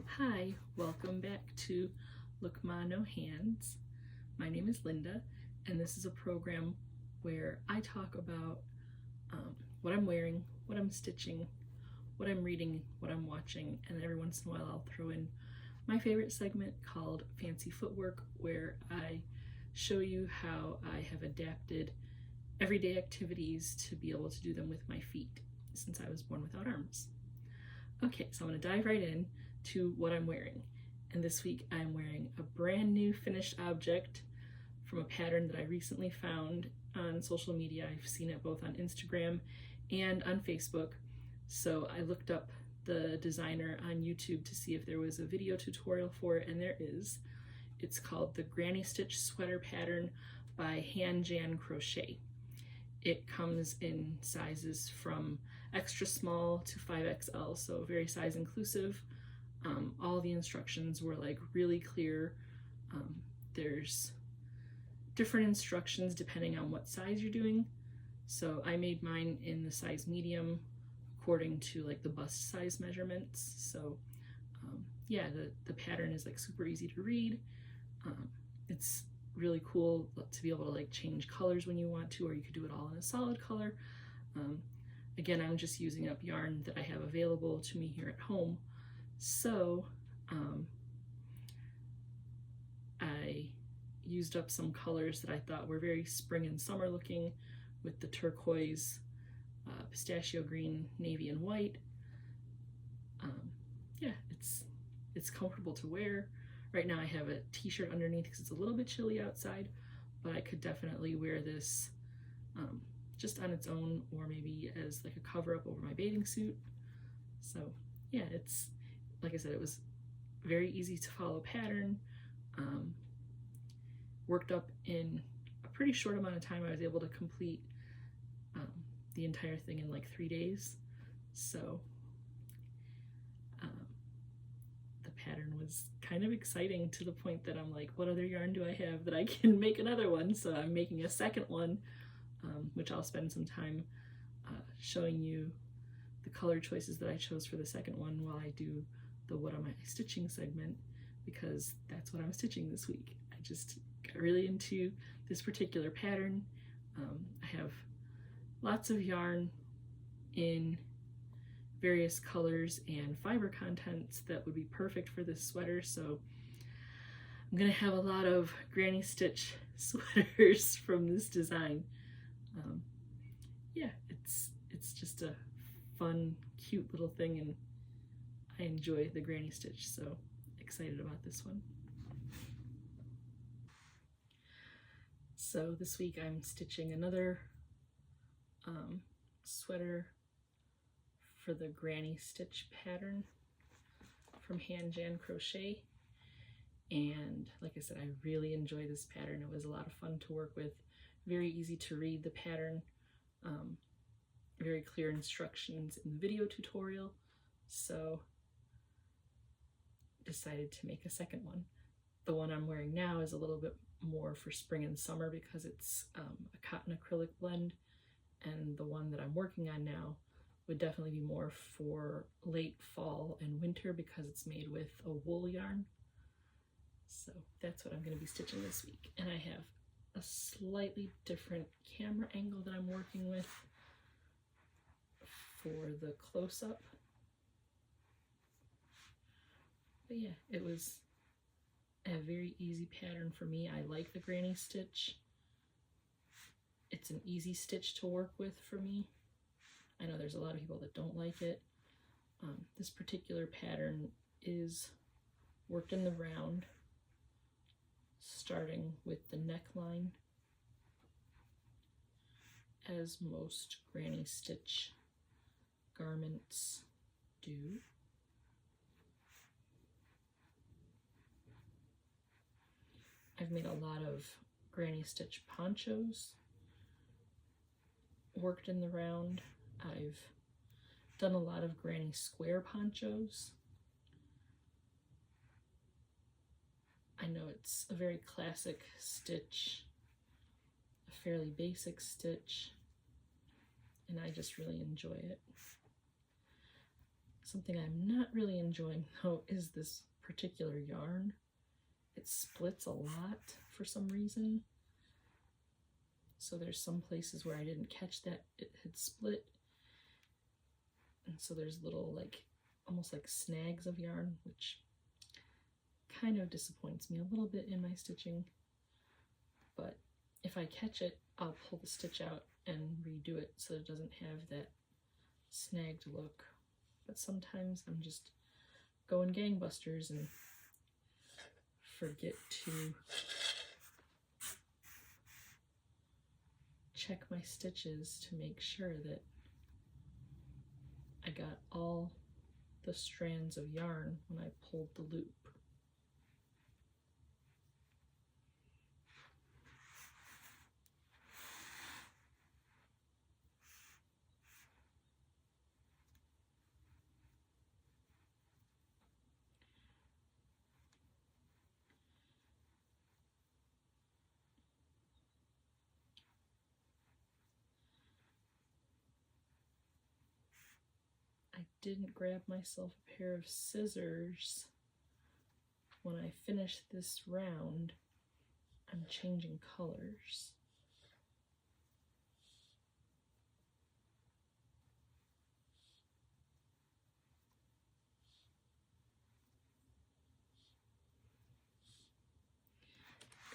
Hi, welcome back to Look Ma No Hands. My name is Linda, and this is a program where I talk about what I'm wearing, what I'm stitching, what I'm reading, what I'm watching, and every once in a while I'll throw in my favorite segment called Fancy Footwork, where I show you how I have adapted everyday activities to be able to do them with my feet since I was born without arms. Okay, so I'm going to dive right in to what I'm wearing. And this week I'm wearing a brand new finished object from a pattern that I recently found on social media. I've seen it both on Instagram and on Facebook. So I looked up the designer on YouTube to see if there was a video tutorial for it, and there is. It's called the Granny Stitch Sweater Pattern by HanJan Crochet. It comes in sizes from extra small to 5XL, so very size inclusive. All the instructions were like really clear. There's different instructions depending on what size you're doing. So I made mine in the size medium according to like the bust size measurements. So yeah, the pattern is like super easy to read. It's really cool to be able to like change colors when you want to, or you could do it all in a solid color. Again, I'm just using up yarn that I have available to me here at home. So I used up some colors that I thought were very spring and summer looking with the turquoise, pistachio green, navy, and white. Yeah, it's comfortable to wear. Right now I have a t-shirt underneath because it's a little bit chilly outside, but I could definitely wear this just on its own, or maybe as like a cover up over my bathing suit. So yeah, it's, like I said, it was very easy to follow pattern. Worked up in a pretty short amount of time. I was able to complete the entire thing in like 3 days. So the pattern was kind of exciting to the point that I'm like, what other yarn do I have that I can make another one? So I'm making a second one, which I'll spend some time showing you the color choices that I chose for the second one while I do the what am I stitching segment, because that's what I'm stitching this week. I just got really into this particular pattern. I have lots of yarn in various colors and fiber contents that would be perfect for this sweater, so I'm gonna have a lot of granny stitch sweaters from this design. Yeah, it's just a fun, cute little thing, and I enjoy the granny stitch, so excited about this one. So this week I'm stitching another sweater for the granny stitch pattern from HanJan Crochet, and like I said, I really enjoy this pattern. It was a lot of fun to work with, very easy to read the pattern, very clear instructions in the video tutorial, so decided to make a second one. The one I'm wearing now is a little bit more for spring and summer because it's a cotton acrylic blend, and the one that I'm working on now would definitely be more for late fall and winter because it's made with a wool yarn. So that's what I'm going to be stitching this week. And I have a slightly different camera angle that I'm working with for the close-up. But yeah, it was a very easy pattern for me. I like the granny stitch. It's an easy stitch to work with for me. I know there's a lot of people that don't like it. This particular pattern is worked in the round, starting with the neckline, as most granny stitch garments do. I've made a lot of granny stitch ponchos worked in the round. I've done a lot of granny square ponchos. I know it's a very classic stitch, a fairly basic stitch, and I just really enjoy it. Something I'm not really enjoying though is this particular yarn. It splits a lot for some reason. So there's some places where I didn't catch that it had split. And so there's little like, almost like snags of yarn, which kind of disappoints me a little bit in my stitching. But if I catch it, I'll pull the stitch out and redo it so it doesn't have that snagged look. But sometimes I'm just going gangbusters and forget to check my stitches to make sure that I got all the strands of yarn when I pulled the loop. I didn't grab myself a pair of scissors when I finish this round. I'm changing colors.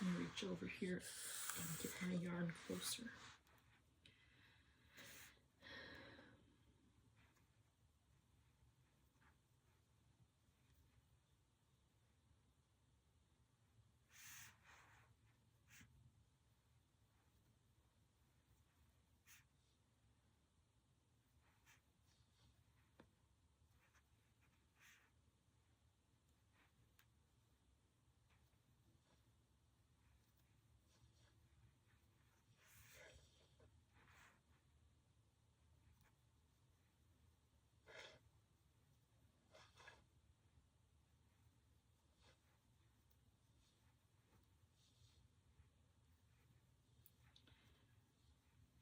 I'm gonna reach over here and get my yarn closer.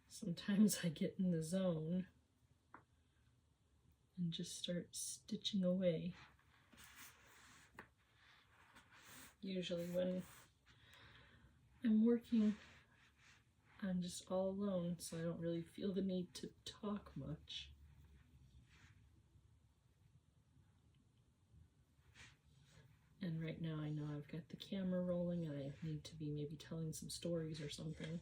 Sometimes I get in the zone and just start stitching away. Usually when I'm working, I'm just all alone, so I don't really feel the need to talk much. And right now I know I've got the camera rolling and I need to be maybe telling some stories or something.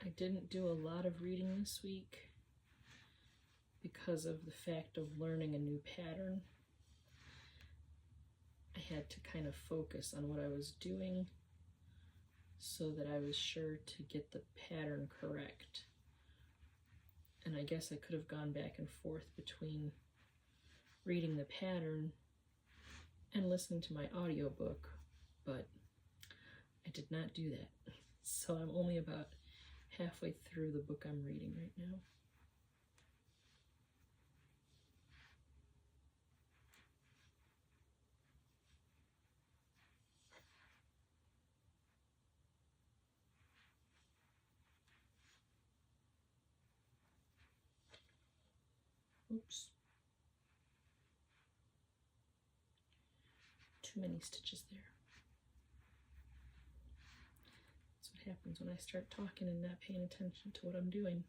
I didn't do a lot of reading this week because of the fact of learning a new pattern. I had to kind of focus on what I was doing so that I was sure to get the pattern correct. And I guess I could have gone back and forth between reading the pattern and listening to my audiobook, but I did not do that. So I'm only about halfway through the book I'm reading right now. Oops. Too many stitches there. That's what happens when I start talking and not paying attention to what I'm doing.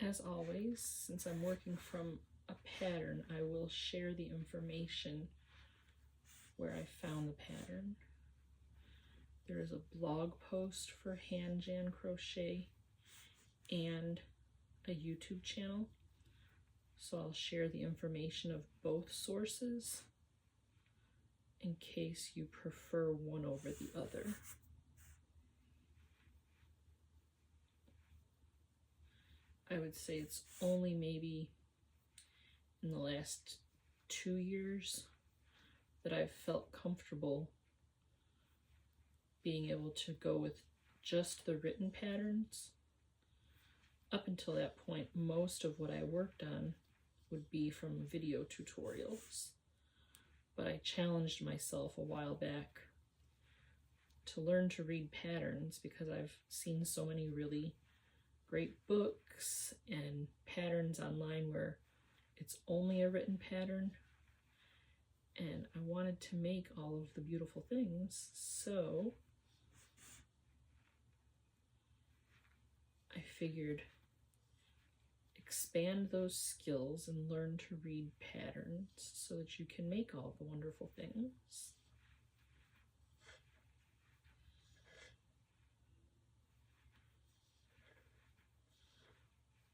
as always, since I'm working from a pattern, I will share the information where I found the pattern. There is a blog post for HanJan Crochet and a YouTube channel, so I'll share the information of both sources in case you prefer one over the other. I would say it's only maybe in the last 2 years that I've felt comfortable being able to go with just the written patterns. Up until that point, most of what I worked on would be from video tutorials. But I challenged myself a while back to learn to read patterns because I've seen so many really great books and patterns online where it's only a written pattern, and I wanted to make all of the beautiful things, so I figured expand those skills and learn to read patterns so that you can make all the wonderful things.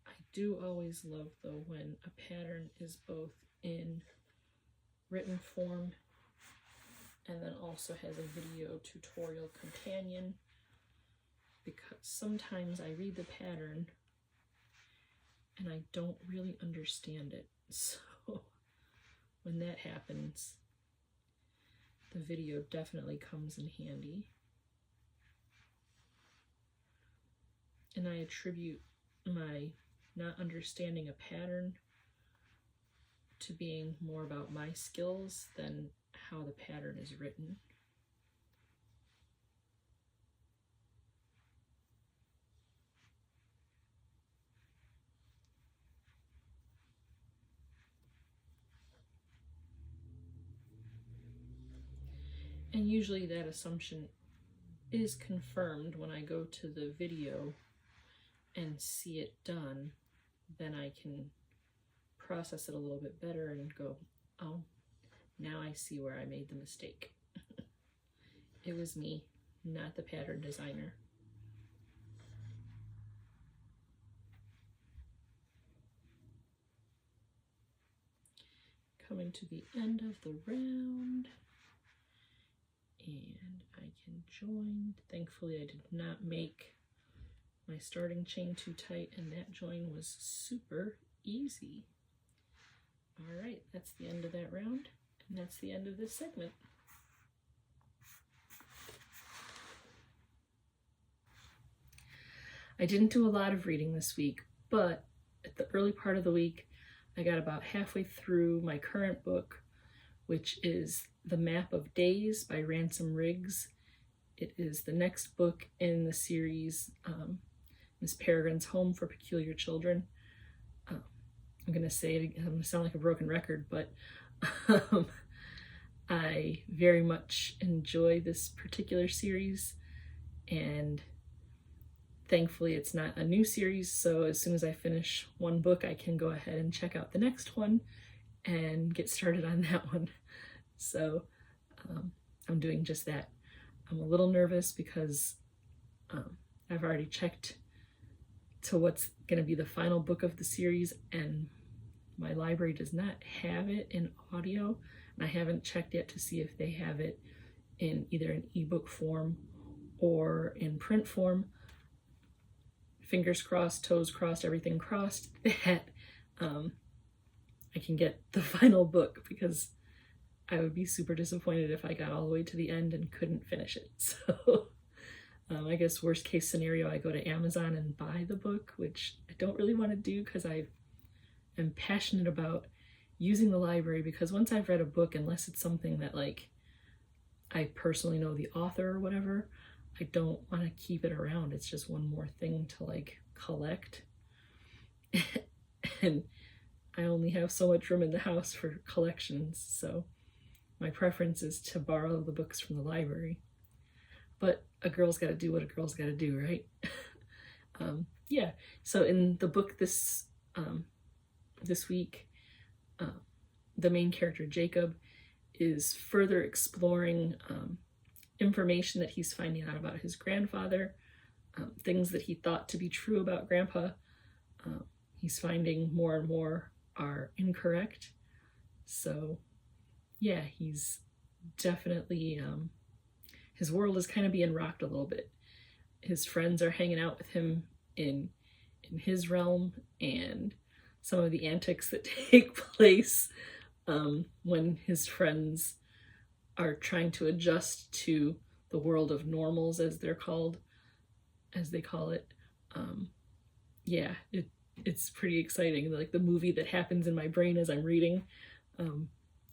I do always love, though, when a pattern is both in written form and then also has a video tutorial companion, because sometimes I read the pattern and I don't really understand it. So when that happens, the video definitely comes in handy. And I attribute my not understanding a pattern to being more about my skills than how the pattern is written. And usually that assumption is confirmed when I go to the video and see it done. Then I can process it a little bit better and go, oh, now I see where I made the mistake. It was me, not the pattern designer. Coming to the end of the round, and I can join. Thankfully, I did not make my starting chain too tight, and that join was super easy. All right, that's the end of that round, and that's the end of this segment. I didn't do a lot of reading this week, but at the early part of the week, I got about halfway through my current book, which is The Map of Days by Ransom. It is the next book in the series, Miss Peregrine's Home for Peculiar Children. I'm going to say it again, I'm going to sound like a broken record, but I very much enjoy this particular series, and thankfully it's not a new series, so as soon as I finish one book, I can go ahead and check out the next one and get started on that one. So I'm doing just that. I'm a little nervous because I've already checked to what's going to be the final book of the series, and my library does not have it in audio, and I haven't checked yet to see if they have it in either an ebook form or in print form. Fingers crossed, toes crossed, everything crossed that I can get the final book, because I would be super disappointed if I got all the way to the end and couldn't finish it. So I guess worst case scenario, I go to Amazon and buy the book, which I don't really want to do because I am passionate about using the library, because once I've read a book, unless it's something that like I personally know the author or whatever, I don't want to keep it around. It's just one more thing to like collect. And I only have so much room in the house for collections, so my preference is to borrow the books from the library. But a girl's got to do what a girl's got to do, right? yeah, so in the book this week, the main character Jacob is further exploring information that he's finding out about his grandfather, things that he thought to be true about Grandpa. He's finding more and more are incorrect. So yeah, he's definitely, his world is kind of being rocked a little bit. His friends are hanging out with him in his realm, and some of the antics that take place when his friends are trying to adjust to the world of normals, as they call it. Yeah, it's pretty exciting. Like the movie that happens in my brain as I'm reading.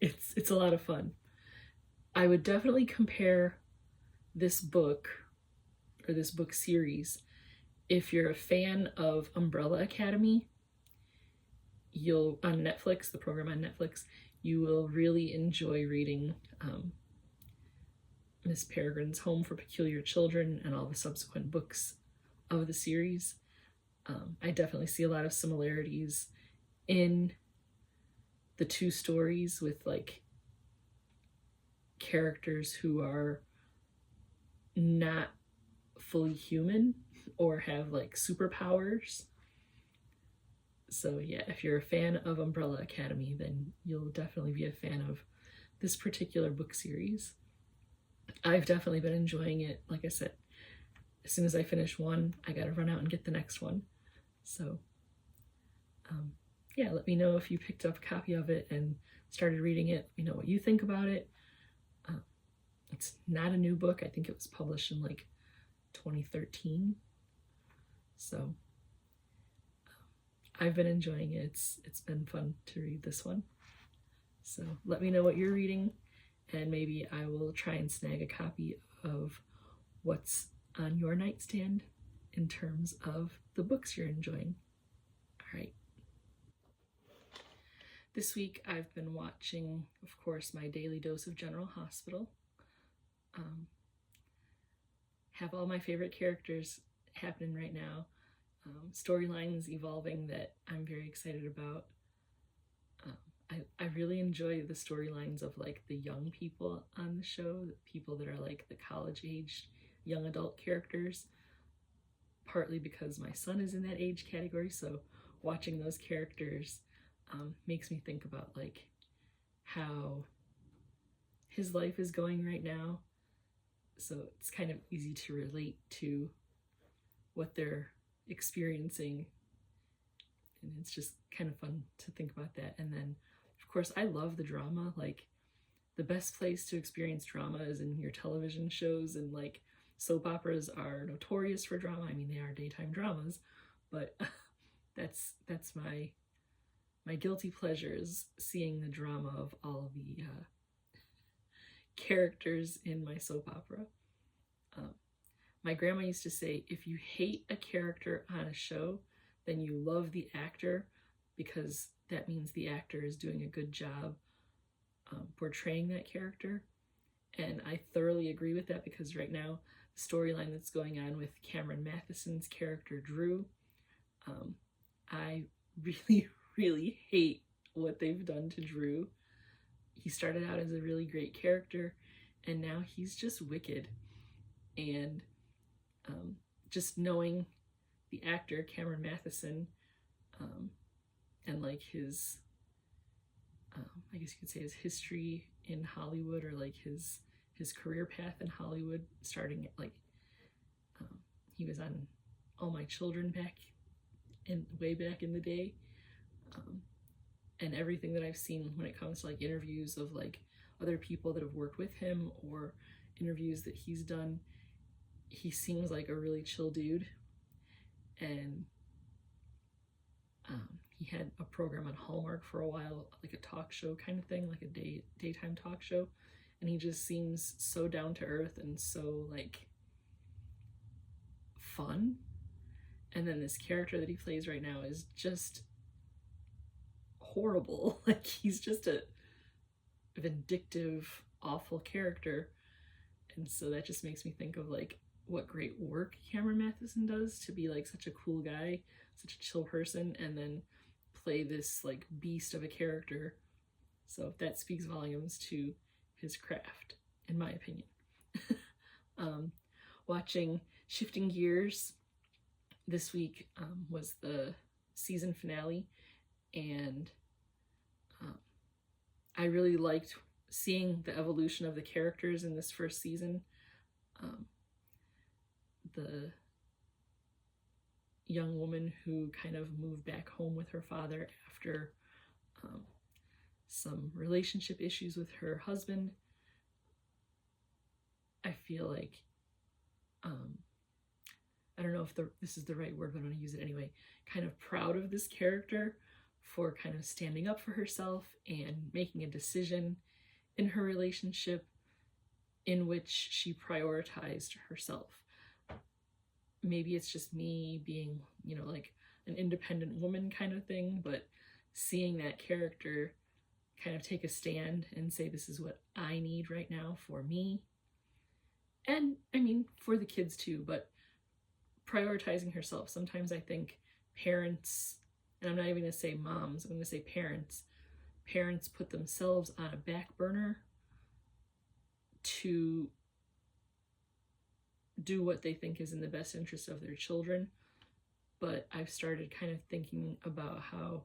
It's a lot of fun. I would definitely compare this book, or this book series, if you're a fan of Umbrella Academy. You'll, on Netflix, the program on Netflix, you will really enjoy reading Miss Peregrine's Home for Peculiar Children and all the subsequent books of the series. I definitely see a lot of similarities in the two stories, with like characters who are not fully human or have like superpowers. So yeah, if you're a fan of Umbrella Academy, then you'll definitely be a fan of this particular book series. I've definitely been enjoying it. Like I said, as soon as I finish one, I gotta run out and get the next one. So yeah, let me know if you picked up a copy of it and started reading it. Let me know what you think about it. It's not a new book. I think it was published in like 2013. So I've been enjoying it. It's been fun to read this one. So let me know what you're reading, and maybe I will try and snag a copy of what's on your nightstand in terms of the books you're enjoying. All right. This week I've been watching, of course, my daily dose of General Hospital. Have all my favorite characters happening right now. Storylines evolving that I'm very excited about. I really enjoy the storylines of like the young people on the show, the people that are like the college age young adult characters, partly because my son is in that age category, so watching those characters makes me think about like how his life is going right now. So it's kind of easy to relate to what they're experiencing, and it's just kind of fun to think about that. And then of course I love the drama. Like the best place to experience drama is in your television shows, and like soap operas are notorious for drama. I mean, they are daytime dramas, but that's my guilty pleasure, is seeing the drama of all the characters in my soap opera. My grandma used to say, if you hate a character on a show, then you love the actor, because that means the actor is doing a good job portraying that character. And I thoroughly agree with that, because right now the storyline that's going on with Cameron Matheson's character Drew, I really hate what they've done to Drew. He started out as a really great character, and now he's just wicked. And just knowing the actor Cameron Matheson, and like his, I guess you could say his history in Hollywood, or like his career path in Hollywood, starting at like, he was on All My Children way back in the day, and everything that I've seen when it comes to like interviews of like other people that have worked with him, or interviews that he's done, he seems like a really chill dude. And he had a program on Hallmark for a while, like a talk show kind of thing, like a daytime talk show, and he just seems so down to earth and so like fun. And then this character that he plays right now is just horrible. Like he's just a vindictive, awful character. And so that just makes me think of like what great work Cameron Matheson does to be like such a cool guy, such a chill person, and then play this like beast of a character. So that speaks volumes to his craft, in my opinion. Watching Shifting Gears this week was the season finale, and I really liked seeing the evolution of the characters in this first season. The young woman who kind of moved back home with her father after some relationship issues with her husband. I feel like, I don't know if this is the right word, but I'm going to use it anyway, kind of proud of this character for kind of standing up for herself and making a decision in her relationship in which she prioritized herself. Maybe it's just me being, you know, like an independent woman kind of thing, but seeing that character kind of take a stand and say, this is what I need right now for me. And I mean, for the kids too, but prioritizing herself. Sometimes I think parents, and I'm not even going to say moms, I'm going to say parents put themselves on a back burner to do what they think is in the best interest of their children. But I've started kind of thinking about how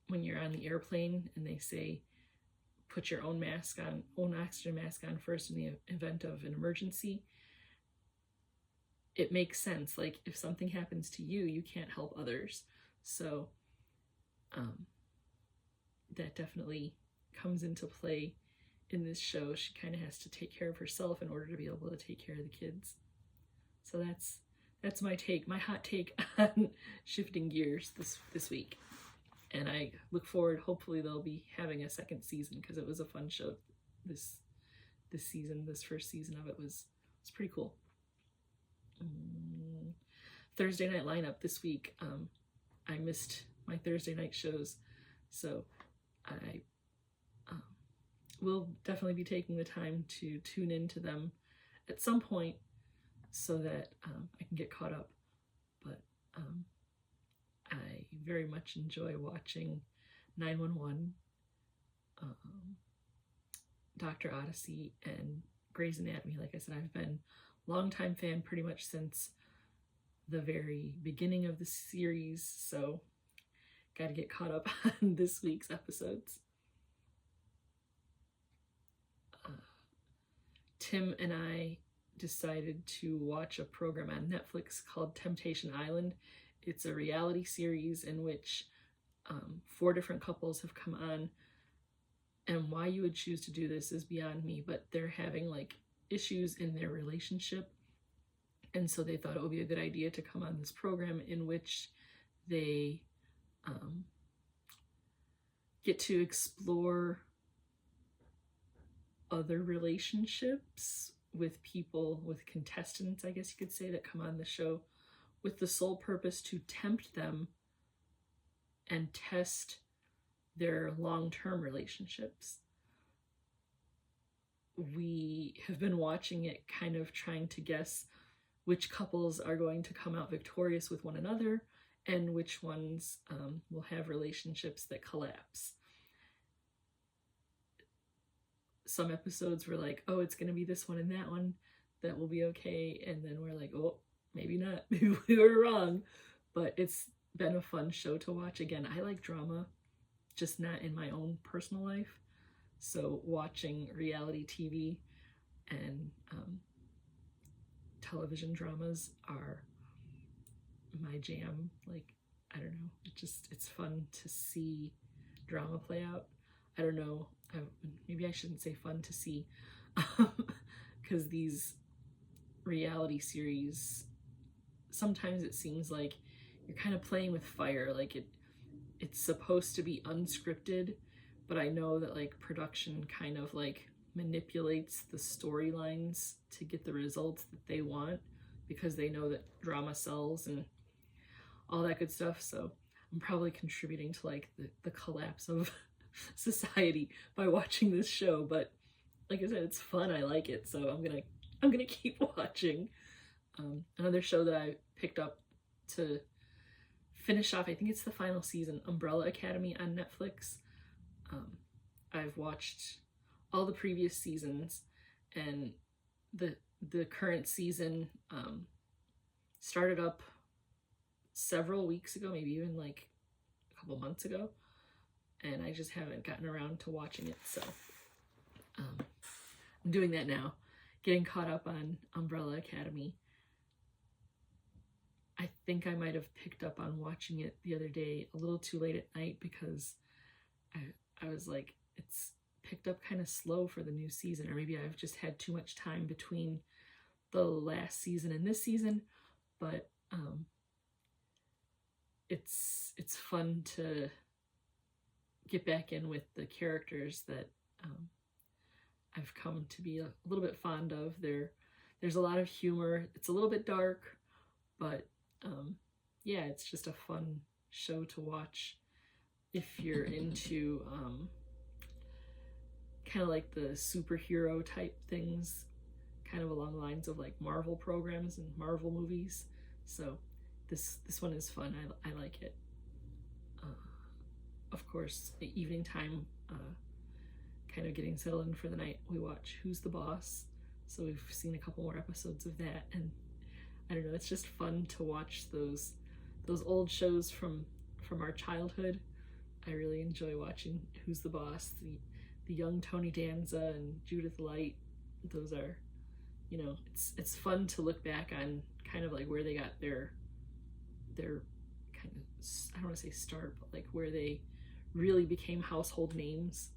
when you're on the airplane and they say put your own mask on, own oxygen mask on first in the event of an emergency, it makes sense. Like if something happens to you, you can't help others. So that definitely comes into play in this show. She kind of has to take care of herself in order to be able to take care of the kids. So that's my take, my hot take on Shifting Gears this week. And I look forward, hopefully they'll be having a second season, because it was a fun show this season. This first season of it was pretty cool. Thursday night lineup this week. I missed my Thursday night shows, so I will definitely be taking the time to tune into them at some point so that I can get caught up. But I very much enjoy watching 911, Dr. Odyssey, and Grey's Anatomy. Like I said, I've been a longtime fan pretty much since the very beginning of the series, so got to get caught up on this week's episodes. Tim and I decided to watch a program on Netflix called Temptation Island. It's a reality series in which 4 different couples have come on, and why you would choose to do this is beyond me, but they're having like issues in their relationship, and so they thought it would be a good idea to come on this program in which they get to explore other relationships with people, with contestants, I guess you could say, that come on the show with the sole purpose to tempt them and test their long-term relationships. We have been watching it, kind of trying to guess which couples are going to come out victorious with one another and which ones will have relationships that collapse. Some episodes were like, oh, it's going to be this one and that one that will be okay. And then we're like, oh, maybe not. Maybe we were wrong. But it's been a fun show to watch. Again, I like drama, just not in my own personal life. So watching reality TV and television dramas are my jam. Like, I don't know, it's fun to see drama play out. I don't know, maybe I shouldn't say fun to see, because these reality series, sometimes it seems like you're kind of playing with fire. Like it's supposed to be unscripted, but I know that like production kind of like manipulates the storylines to get the results that they want, because they know that drama sells and all that good stuff. So I'm probably contributing to like the collapse of society by watching this show, but like I said, it's fun. I like it, so I'm gonna I'm gonna keep watching. Another show that I picked up to finish off, I think it's the final season, Umbrella Academy on Netflix. I've watched all the previous seasons, and the current season started up several weeks ago, maybe even like a couple months ago, and I just haven't gotten around to watching it, so I'm doing that now, getting caught up on Umbrella Academy. I think I might have picked up on watching it the other day a little too late at night because I was like, it's picked up kind of slow for the new season, or maybe I've just had too much time between the last season and this season, but it's fun to get back in with the characters that I've come to be a little bit fond of. There's a lot of humor. It's a little bit dark, but yeah, it's just a fun show to watch if you're into kind of like the superhero type things, kind of along the lines of like Marvel programs and Marvel movies. So this one is fun. I like it. Of course, the evening time, kind of getting settled in for the night, we watch Who's the Boss? So we've seen a couple more episodes of that, and I don't know, it's just fun to watch those old shows from our childhood. I really enjoy watching Who's the Boss, the young Tony Danza and Judith Light. Those are, you know, it's fun to look back on kind of like where they got their kind of, I don't want to say start, but like where they really became household names.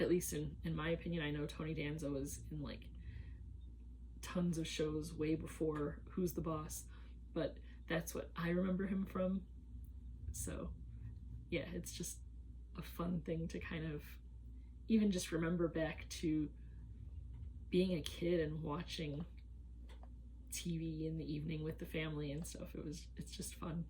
At least in my opinion, I know Tony Danza was in like tons of shows way before Who's the Boss, but that's what I remember him from. So yeah, it's just a fun thing to kind of even just remember back to being a kid and watching TV in the evening with the family and stuff. It's just fun.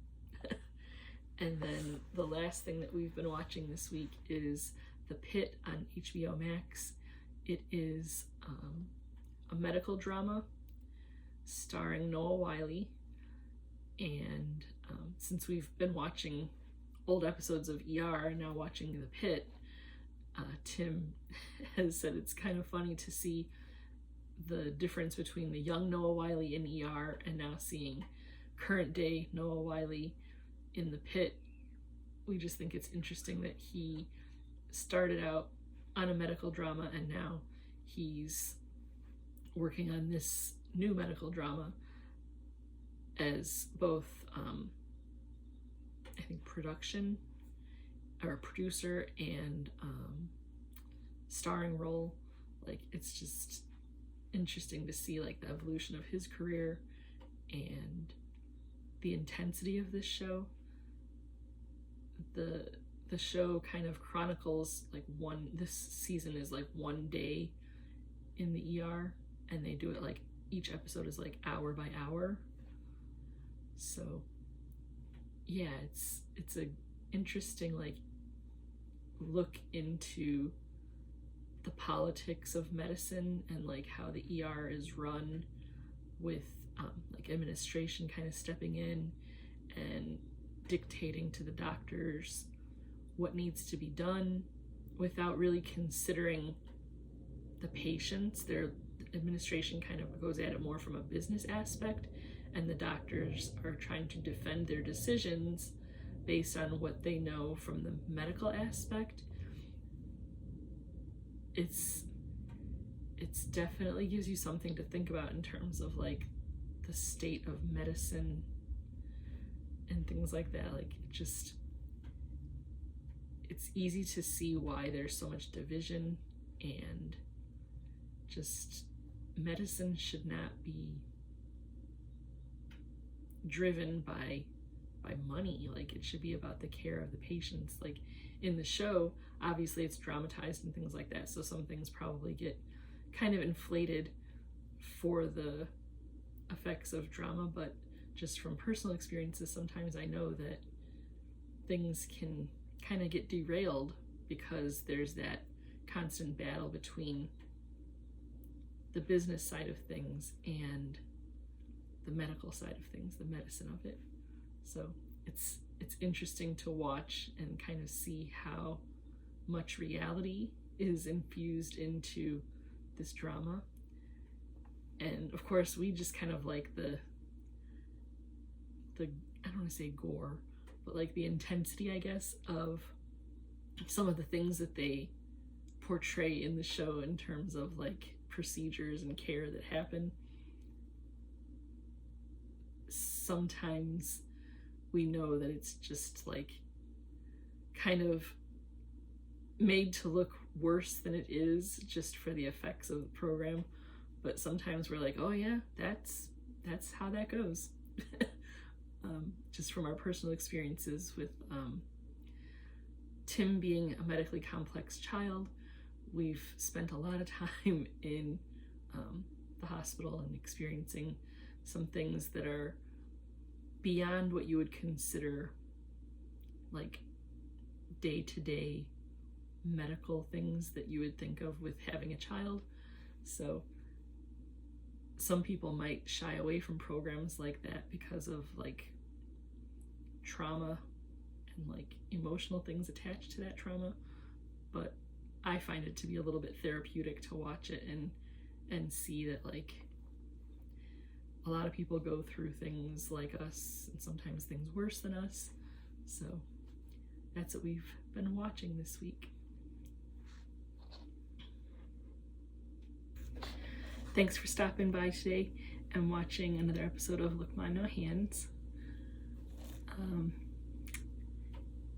And then the last thing that we've been watching this week is The Pitt on HBO Max. It is a medical drama starring Noah Wyle, and since we've been watching old episodes of ER and now watching The Pitt, Tim has said it's kind of funny to see the difference between the young Noah Wyle in ER and now seeing current day Noah Wyle in The Pitt. We just think it's interesting that he started out on a medical drama and now he's working on this new medical drama as both I think production or producer and starring role. Like, it's just interesting to see like the evolution of his career and the intensity of this show. The show kind of chronicles like this season is like one day in the ER, and they do it like each episode is like hour by hour. So yeah, it's a interesting like look into the politics of medicine and like how the ER is run, with like administration kind of stepping in and dictating to the doctors what needs to be done without really considering the patients. Their administration kind of goes at it more from a business aspect, and the doctors are trying to defend their decisions based on what they know from the medical aspect. It's definitely gives you something to think about in terms of like the state of medicine and things like that. Like, it's easy to see why there's so much division, and just medicine should not be driven by money. Like, it should be about the care of the patients. Like in the show, obviously it's dramatized and things like that, so some things probably get kind of inflated for the effects of drama, but just from personal experiences, sometimes I know that things can kind of get derailed because there's that constant battle between the business side of things and the medical side of things, the medicine of it. So it's interesting to watch and kind of see how much reality is infused into this drama. And of course we just kind of like the I don't want to say gore, but like the intensity, I guess, of some of the things that they portray in the show in terms of like procedures and care that happen. Sometimes we know that it's just like kind of made to look worse than it is just for the effects of the program, but sometimes we're like, oh yeah, that's how that goes. Just from our personal experiences with Tim being a medically complex child, we've spent a lot of time in the hospital and experiencing some things that are beyond what you would consider like day-to-day medical things that you would think of with having a child. So some people might shy away from programs like that because of like trauma and like emotional things attached to that trauma, but I find it to be a little bit therapeutic to watch it and see that like a lot of people go through things like us and sometimes things worse than us. So that's what we've been watching this week. Thanks for stopping by today and watching another episode of Look Ma No Hands.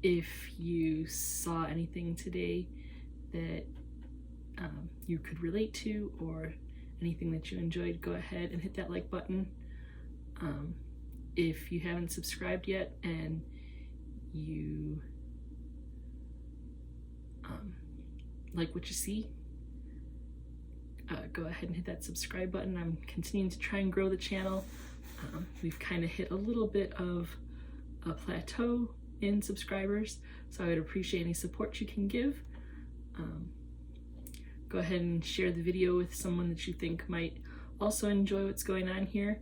If you saw anything today that you could relate to or anything that you enjoyed, go ahead and hit that like button. If you haven't subscribed yet and you like what you see, go ahead and hit that subscribe button. I'm continuing to try and grow the channel. We've kind of hit a little bit of a plateau in subscribers, so I would appreciate any support you can give. Go ahead and share the video with someone that you think might also enjoy what's going on here.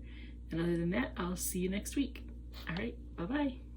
And other than that, I'll see you next week. All right, bye-bye.